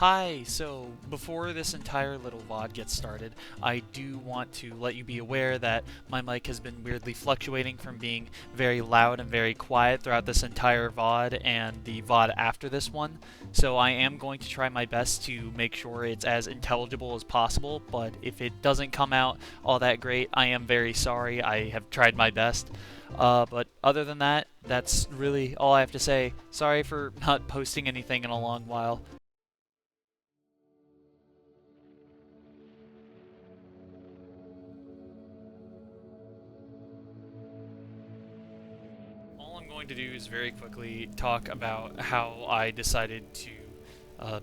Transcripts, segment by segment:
Hi, so before this entire little VOD gets started, I do want to let you be aware that my mic has been weirdly fluctuating from being very loud and very quiet throughout this entire VOD and the VOD after this one. So I am going to try my best to make sure it's as intelligible as possible, but if it doesn't come out all that great, I am very sorry. I have tried my best. But other than that, that's really all I have to say. Sorry for not posting anything in a long while. All I'm going to do is very quickly talk about how I decided to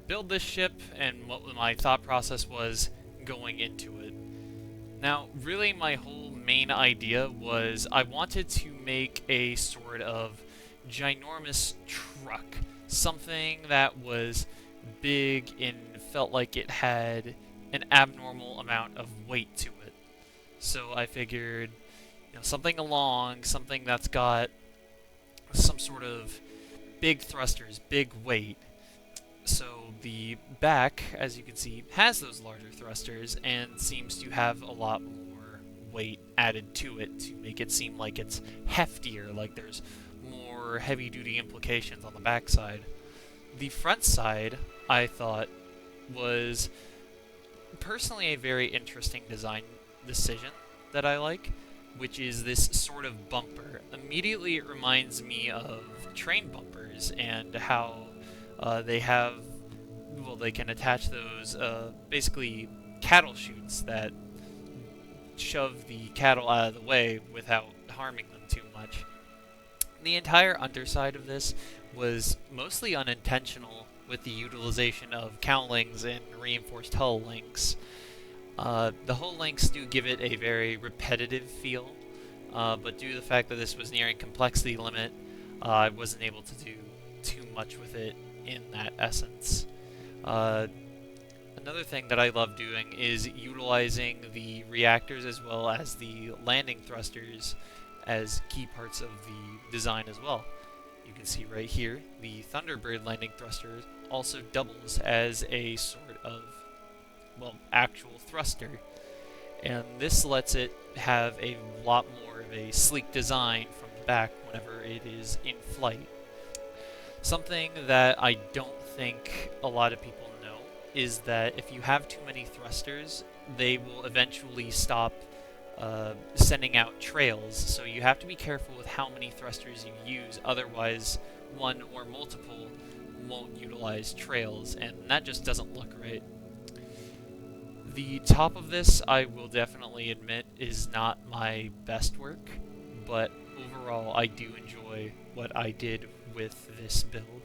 build this ship and what my thought process was going into it. Now, really, my whole main idea was I wanted to make a sort of ginormous truck, something that was big and felt like it had an abnormal amount of weight to it. So I figured, something along, something that's got some sort of big thrusters, big weight. So the back, as you can see, has those larger thrusters and seems to have a lot more weight added to it to make it seem like it's heftier, like there's more heavy-duty implications on the backside. The front side, I thought, was personally a very interesting design decision that I like, which is this sort of bumper. Immediately it reminds me of train bumpers and how they have, well, they can attach those basically cattle chutes that shove the cattle out of the way without harming them too much. The entire underside of this was mostly unintentional with the utilization of cowlings and reinforced hull links. The hull links do give it a very repetitive feel, but due to the fact that this was nearing complexity limit, I wasn't able to do too much with it in that essence. Another thing that I love doing is utilizing the reactors as well as the landing thrusters as key parts of the design as well. You can see right here, the Thunderbird landing thruster also doubles as a sort of, well, actual thruster. And this lets it have a lot more of a sleek design from the back whenever it is in flight. Something that I don't think a lot of people know is that if you have too many thrusters, they will eventually stop sending out trails, so you have to be careful with how many thrusters you use, otherwise one or multiple won't utilize trails, and that just doesn't look right. The top of this, I will definitely admit, is not my best work, but overall I do enjoy what I did with this build,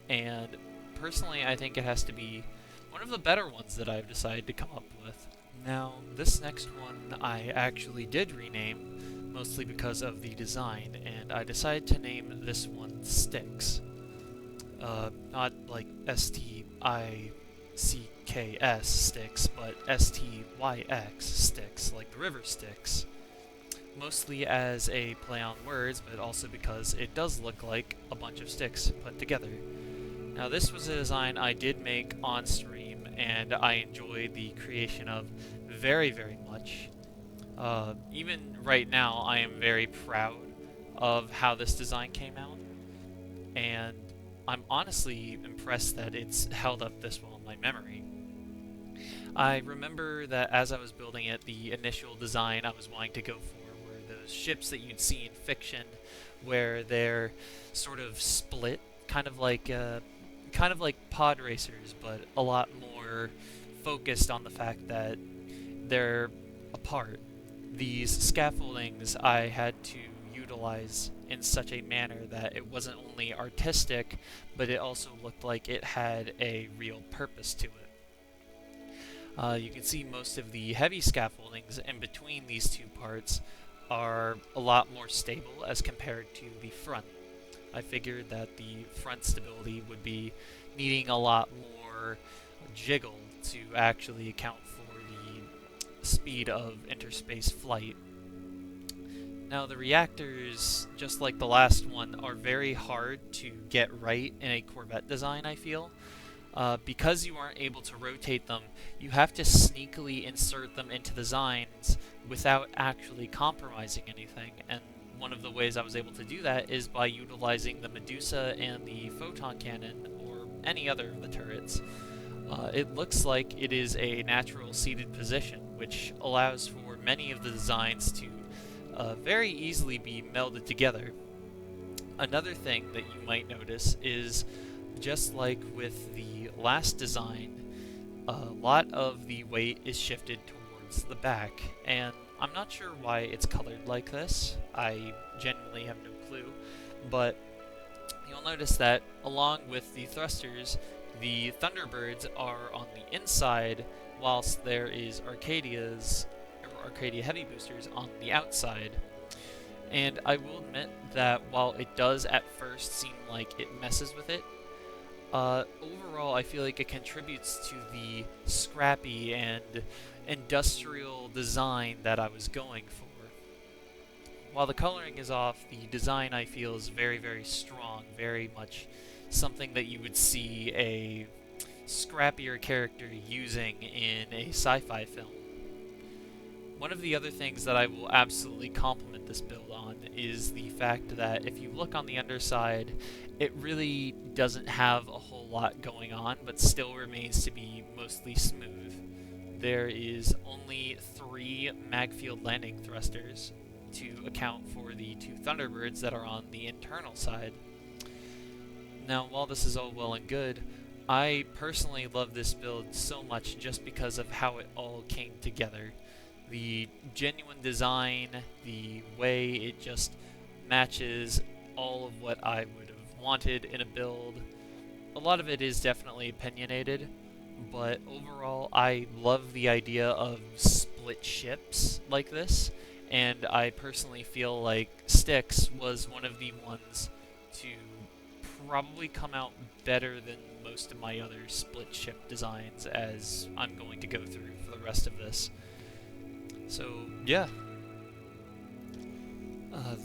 and personally I think it has to be one of the better ones that I've decided to come up with. Now, this next one I actually did rename, mostly because of the design, and I decided to name this one Styx. Not like S-T-I-C-K-S Styx, but S-T-Y-X Styx, like the river Styx. Mostly as a play on words, but also because it does look like a bunch of sticks put together. Now, this was a design I did make on stream, and I enjoyed the creation of very, very much. Even right now, I am very proud of how this design came out, and I'm honestly impressed that it's held up this well in my memory. I remember that as I was building it, the initial design I was wanting to go for were those ships that you'd see in fiction, where they're sort of split, kind of like pod racers, but a lot more focused on the fact that they're apart. These scaffoldings I had to utilize in such a manner that it wasn't only artistic, but it also looked like it had a real purpose to it. You can see most of the heavy scaffoldings in between these two parts are a lot more stable as compared to the front. I figured that the front stability would be needing a lot more jiggle to actually account for the speed of interspace flight. Now, the reactors, just like the last one, are very hard to get right in a Corvette design, I feel. Because you aren't able to rotate them, you have to sneakily insert them into designs without actually compromising anything. And one of the ways I was able to do that is by utilizing the Medusa and the Photon Cannon, or any other of the turrets. It looks like it is a natural seated position, which allows for many of the designs to very easily be melded together. Another thing that you might notice is, just like with the last design, a lot of the weight is shifted towards the back, and I'm not sure why it's colored like this. I genuinely have no clue, but you'll notice that along with the thrusters, the Thunderbirds are on the inside, whilst there is Arcadia Heavy Boosters on the outside. And I will admit that while it does at first seem like it messes with it, overall I feel like it contributes to the scrappy and industrial design that I was going for. While the coloring is off, the design I feel is very, very strong, very much something that you would see a scrappier character using in a sci-fi film. One of the other things that I will absolutely compliment this build on is the fact that if you look on the underside, it really doesn't have a whole lot going on, but still remains to be mostly smooth. There is only 3 Magfield landing thrusters to account for the 2 Thunderbirds that are on the internal side. Now, while this is all well and good, I personally love this build so much just because of how it all came together. The genuine design, the way it just matches all of what I would have wanted in a build. A lot of it is definitely opinionated, but overall I love the idea of split ships like this, and I personally feel like Styx was one of the ones to probably come out better than most of my other split ship designs, as I'm going to go through for the rest of this. So, yeah.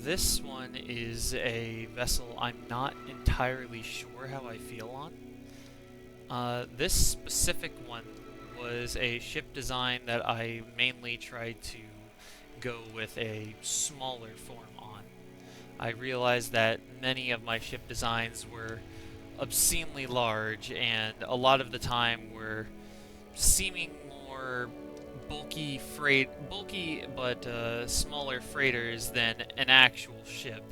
This one is a vessel I'm not entirely sure how I feel on. This specific one was a ship design that I mainly tried to go with a smaller form on. I realized that many of my ship designs were obscenely large, and a lot of the time were seeming more bulky but smaller freighters than an actual ship.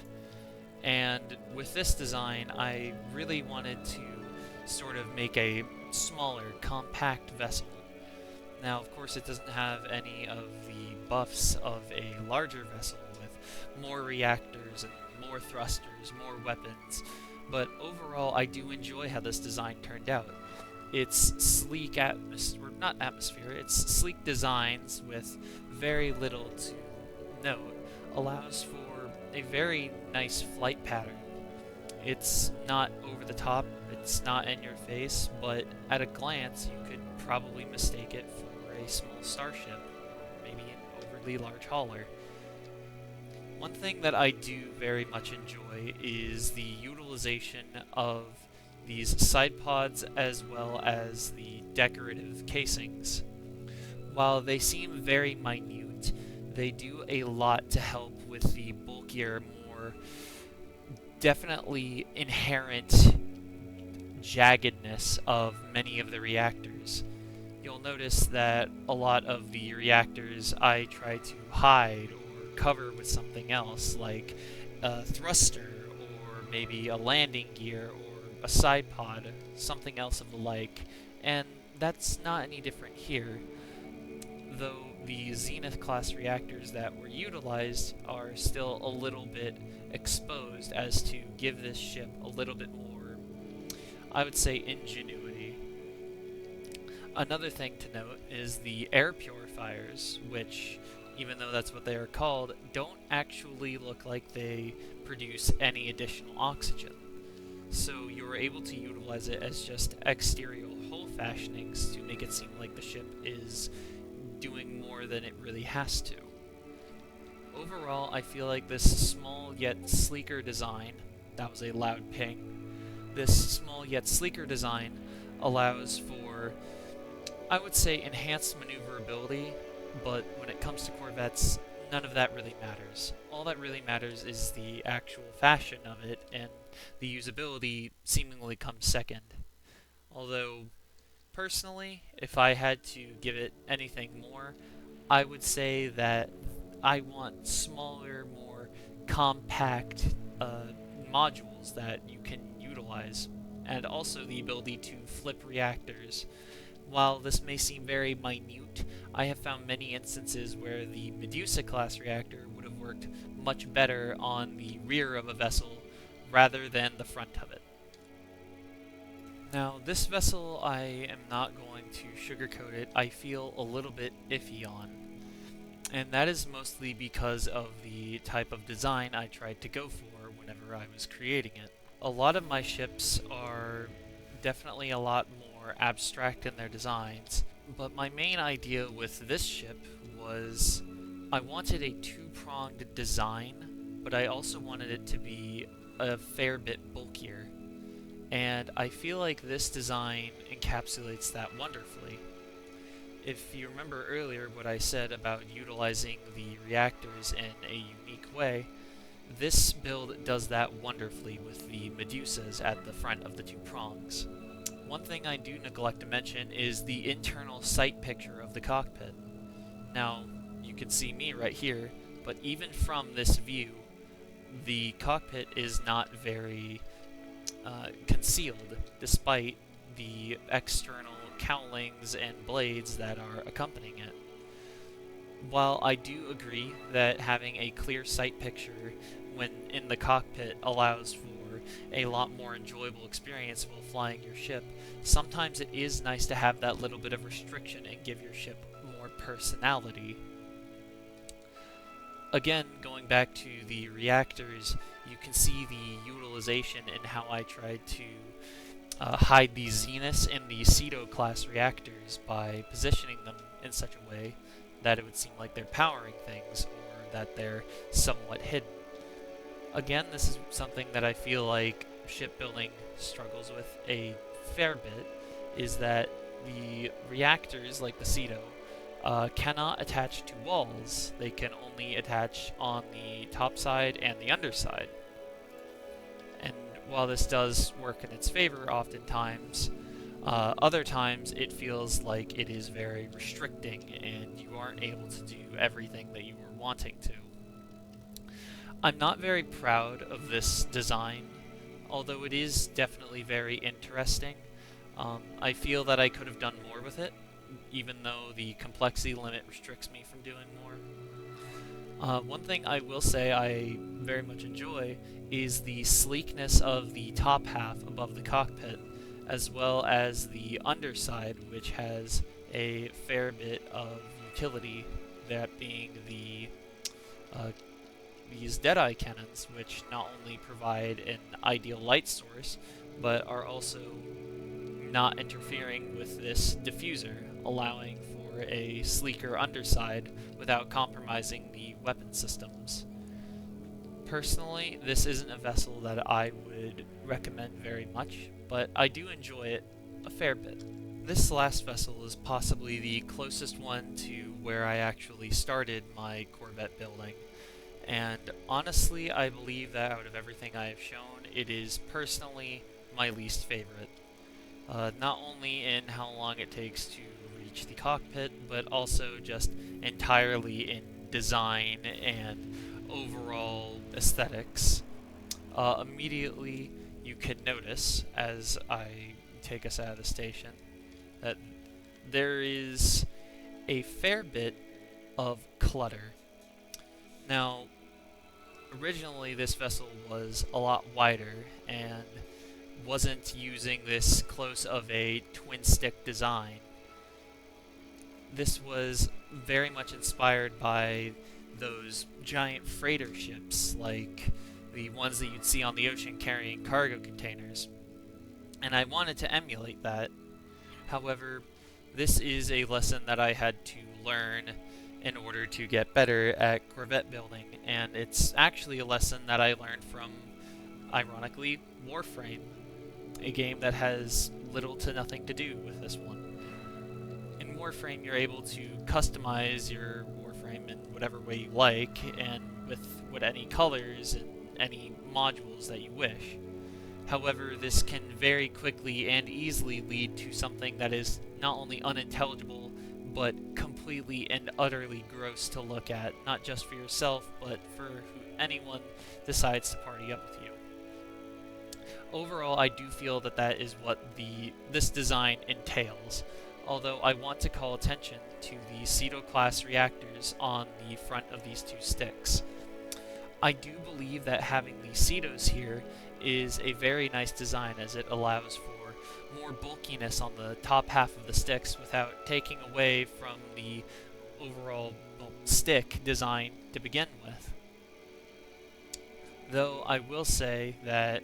And with this design, I really wanted to sort of make a smaller, compact vessel. Now, of course, it doesn't have any of the buffs of a larger vessel with more reactors and more thrusters, more weapons, but overall I do enjoy how this design turned out. It's sleek it's sleek designs with very little to note, allows for a very nice flight pattern. It's not over the top, it's not in your face, but at a glance you could probably mistake it for a small starship, or maybe an overly large hauler. One thing that I do very much enjoy is the utilization of these side pods as well as the decorative casings. While they seem very minute, they do a lot to help with the bulkier, more definitely inherent jaggedness of many of the reactors. You'll notice that a lot of the reactors I try to hide or cover with something else, like a thruster or maybe a landing gear or a side pod, something else of the like, and that's not any different here, though the Zenith class reactors that were utilized are still a little bit exposed, as to give this ship a little bit more, I would say, ingenuity. Another thing to note is the air purifiers, which, even though that's what they are called, don't actually look like they produce any additional oxygen. So you were able to utilize it as just exterior hull fashionings to make it seem like the ship is doing more than it really has to. Overall, I feel like this small yet sleeker design, that was a loud ping, this small yet sleeker design allows for, I would say, enhanced maneuverability, but when it comes to Corvettes, none of that really matters. All that really matters is the actual fashion of it, and the usability seemingly comes second. Although, personally, if I had to give it anything more, I would say that I want smaller, more compact modules that you can utilize, and also the ability to flip reactors. While this may seem very minute, I have found many instances where the Medusa class reactor would have worked much better on the rear of a vessel rather than the front of it. Now, this vessel I am not going to sugarcoat it, I feel a little bit iffy on. And that is mostly because of the type of design I tried to go for whenever I was creating it. A lot of my ships are definitely a lot more abstract in their designs, but my main idea with this ship was I wanted a two-pronged design, but I also wanted it to be a fair bit bulkier. And I feel like this design encapsulates that wonderfully. If you remember earlier what I said about utilizing the reactors in a unique way, this build does that wonderfully with the Medusas at the front of the two prongs. One thing I do neglect to mention is the internal sight picture of the cockpit. Now, you can see me right here, but even from this view, the cockpit is not very concealed, despite the external cowlings and blades that are accompanying it. While I do agree that having a clear sight picture when in the cockpit allows for a lot more enjoyable experience while flying your ship, sometimes it is nice to have that little bit of restriction and give your ship more personality. Again, going back to the reactors, you can see the utilization in how I tried to hide the Zenith and the Ceto class reactors by positioning them in such a way that it would seem like they're powering things or that they're somewhat hidden. Again, this is something that I feel like shipbuilding struggles with a fair bit, is that the reactors, like the Ceto, cannot attach to walls. They can only attach on the top side and the underside. And while this does work in its favor oftentimes, other times it feels like it is very restricting and you aren't able to do everything that you were wanting to. I'm not very proud of this design, although it is definitely very interesting. I feel that I could have done more with it, even though the complexity limit restricts me from doing more. One thing I will say I very much enjoy is the sleekness of the top half above the cockpit, as well as the underside, which has a fair bit of utility, that being these Deadeye cannons, which not only provide an ideal light source, but are also not interfering with this diffuser, allowing for a sleeker underside without compromising the weapon systems. Personally, this isn't a vessel that I would recommend very much, but I do enjoy it a fair bit. This last vessel is possibly the closest one to where I actually started my Corvette building, and honestly, I believe that out of everything I have shown, it is personally my least favorite. Not only in how long it takes to reach the cockpit, but also just entirely in design and overall aesthetics. Immediately, you can notice, as I take us out of the station, that there is a fair bit of clutter. Now, originally this vessel was a lot wider and wasn't using this close of a twin-stick design. This was very much inspired by those giant freighter ships, like the ones that you'd see on the ocean carrying cargo containers, and I wanted to emulate that. However, this is a lesson that I had to learn in order to get better at Corvette building, and it's actually a lesson that I learned from, ironically, Warframe, a game that has little to nothing to do with this one. In Warframe, you're able to customize your Warframe in whatever way you like, and with any colors and any modules that you wish. However, this can very quickly and easily lead to something that is not only unintelligible, but completely and utterly gross to look at, not just for yourself, but for anyone decides to party up with you. Overall, I do feel that that is what this design entails, although I want to call attention to the Ceto-class reactors on the front of these two sticks. I do believe that having the Cetos here is a very nice design, as it allows for more bulkiness on the top half of the sticks without taking away from the overall stick design to begin with. Though I will say that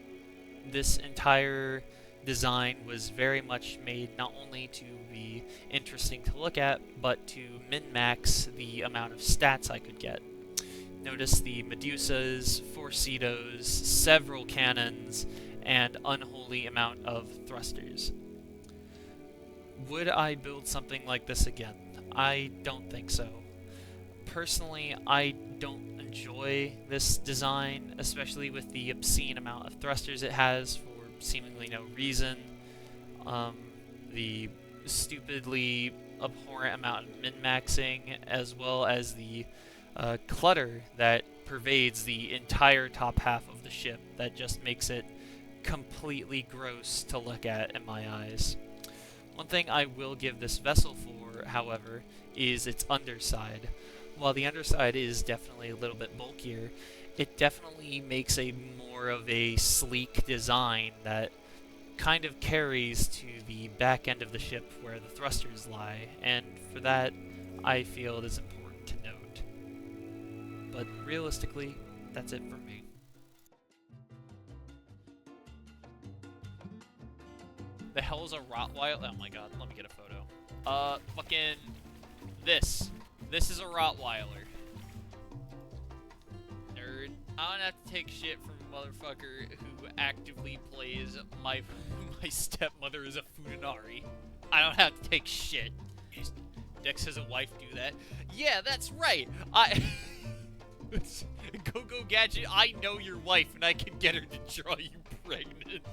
this entire design was very much made not only to be interesting to look at, but to min-max the amount of stats I could get. Notice the Medusas, 4 Cetos, several cannons, and unholy amount of thrusters. Would I build something like this again? I don't think so. Personally, I don't enjoy this design, especially with the obscene amount of thrusters it has for seemingly no reason, the stupidly abhorrent amount of min-maxing, as well as the clutter that pervades the entire top half of the ship that just makes it completely gross to look at in my eyes. One thing I will give this vessel for, however, is its underside. While the underside is definitely a little bit bulkier, it definitely makes a more of a sleek design that kind of carries to the back end of the ship where the thrusters lie, and for that, I feel it is important to note. But realistically, that's it for me. The hell is a Rottweiler? Oh my god, let me get a photo. Fucking this. This is a Rottweiler. Nerd. I don't have to take shit from a motherfucker who actively plays my stepmother is a Futanari. I don't have to take shit. Dex has a wife do that. Yeah, that's right. Go Gadget, I know your wife and I can get her to draw you pregnant.